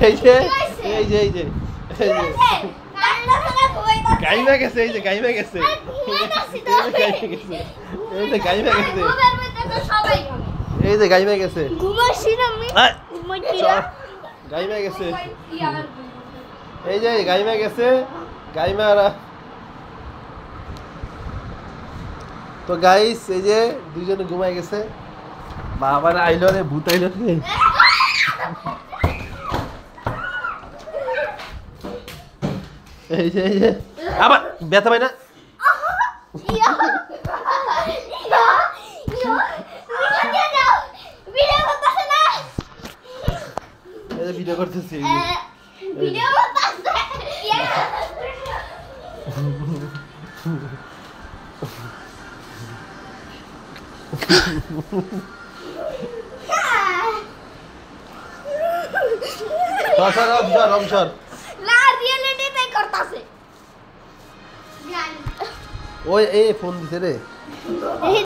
এই যে এই যে এই যে গাইমা গেছে, এই যে গাইমা গেছে, এই যে গাইমা গেছে, এই যে গাইমা গেছে, গাইমা গেছে, এই যে গাইমা গেছে, গাইমা। তো গাইস এই যে দুইজনে ঘুমাই গেছে। বাবার আইলো রে, ভূত আইলো রে। এই যে আবার ব্যথা পাই না। ভিডিও করতেছি, ওই এই ফোন দিছে রে।